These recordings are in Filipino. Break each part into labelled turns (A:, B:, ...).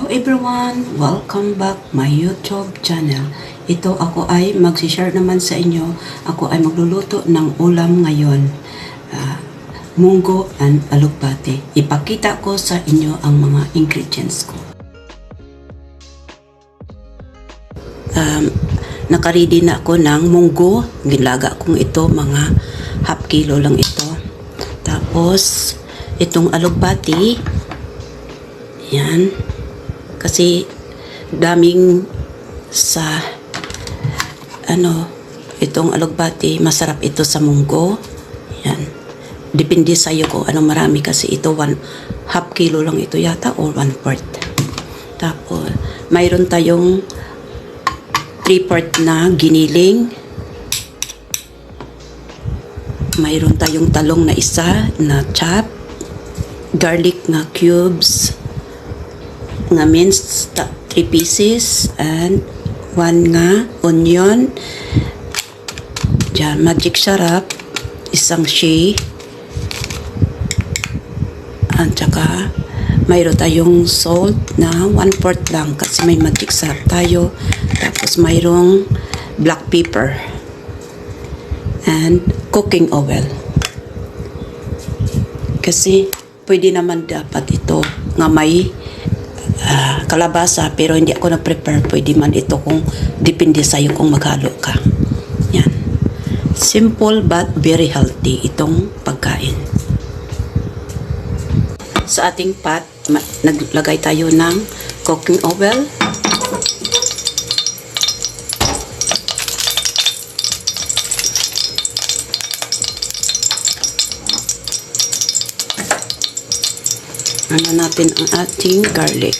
A: Everyone! Welcome back my YouTube channel. Ito ako ay mag-share naman sa inyo. Ako ay magluluto ng ulam ngayon. Munggo and alugbati. Ipakita ko sa inyo ang mga ingredients ko. Nakaready na ako ng munggo. Gilaga kong ito, mga half kilo lang ito. Tapos, itong alugbati. Yan. Kasi daming sa itong alugbati, masarap ito sa munggo. Yan. Depende sa iyo kung anong marami, kasi ito half kilo lang ito yata or 1/4. Tapos mayroon tayong 3/4 na giniling. Mayroon tayong talong na isa na chop, garlic na cubes nga minced 3 pieces, and 1 nga onion. Diyan, magic syrup, isang shea. At saka mayroon tayong salt na 1/4 lang kasi may magic syrup tayo. Tapos mayroong black pepper and cooking oil. Kasi pwede naman dapat ito nga may kalabasa, pero hindi ako na-prepare. Pwede man ito kung depende sa'yo kung maghalo ka. Yan. Simple but very healthy itong pagkain. Sa ating pot, naglagay tayo ng cooking oil. Ano natin ang ating garlic.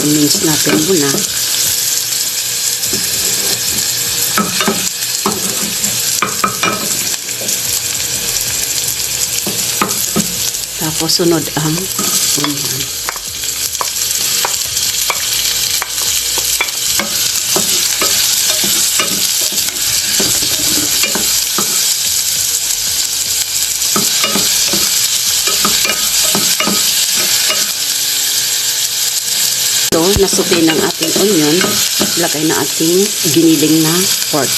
A: I-mince natin muna. Tapos sunod ang onion. Nasuti ng ating onion, lagay na ating giniling na pork.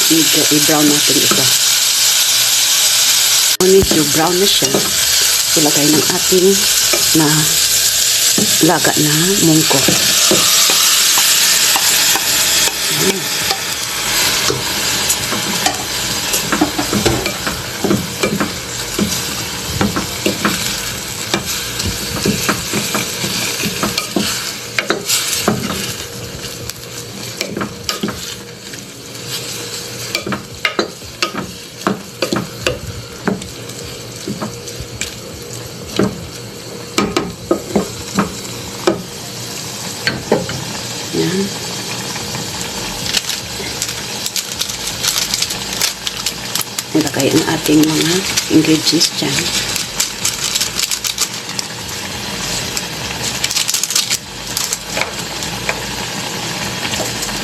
A: Medyo i-brown natin ito. Medyo brown na siya, ilagay ng ating na laga na munggo. Yan. Ilagay ang ating mga ingredients dyan.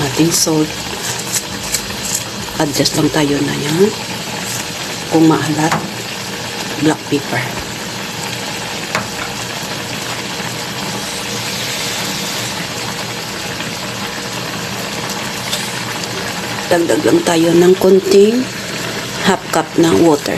A: Ating salt. Adjust lang tayo na yan. Kung maalat, black pepper. Dagdag lang tayo ng konting half cup na water.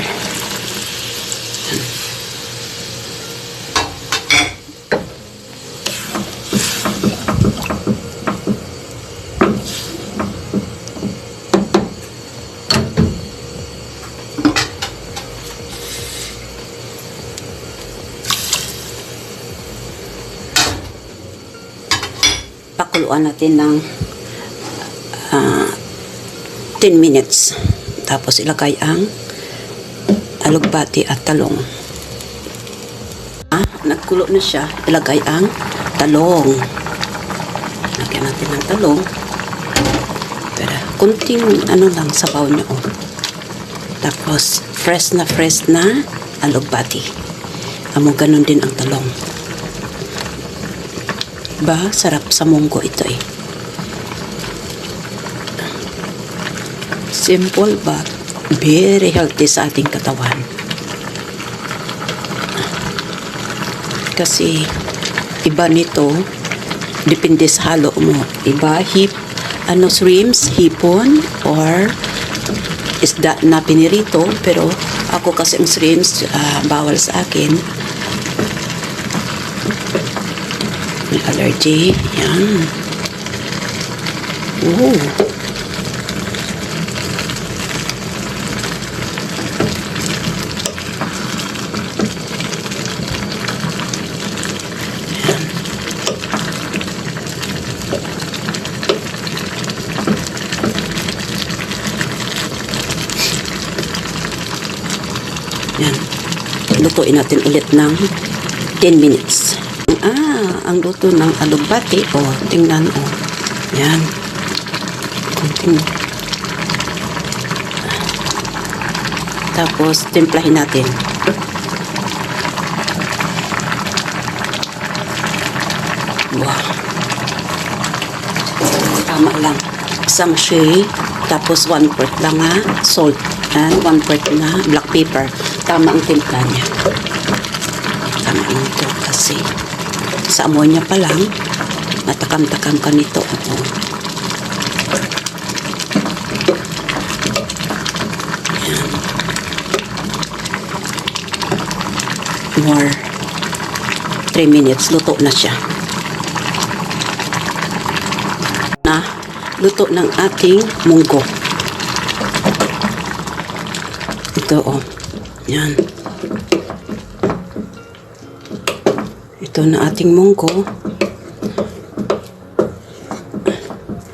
A: Pakuluan natin ng 10 minutes. Tapos ilagay ang alugbati at talong. Nagkulo na siya. Ilagay ang talong. Lagyan natin ng talong. Pero kunting lang sabaw niya. Tapos, fresh na alugbati. Amo ganun din ang talong. Ba, sarap sa munggo ito eh. Simple but very healthy sa ating katawan. Kasi, iba nito, depende sa halo mo. Iba, shrimps, hipon, or isda na pinirito. Pero, ako kasi ang shrimps, bawal sa akin. May allergy. Yan. Oh. Yan. Lutuin natin ulit ng 10 minutes. Ang luto ng alugbati. Tingnan. Yan. Kunting. Tapos, timplahin natin. Wow. Tama lang. Isang shea. Tapos, 1/4 lang salt. And 1/4 na black pepper. Tama ang timpla niya. Tama lang ito kasi sa amoy niya pa lang matakam-takam ka nito. Ayan. More 3 minutes luto na siya. Luto ng ating munggo. Ito yan. Ito na ating munggo.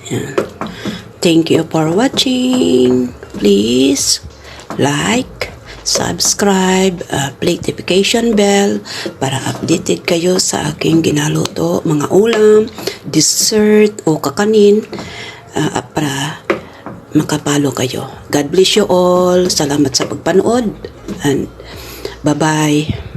A: Yan. Thank you for watching. Please like, subscribe, play notification bell para updated kayo sa aking ginaluto, mga ulam, dessert o kakanin, para makapalo kayo. God bless you all. Salamat sa pagpanood and bye-bye.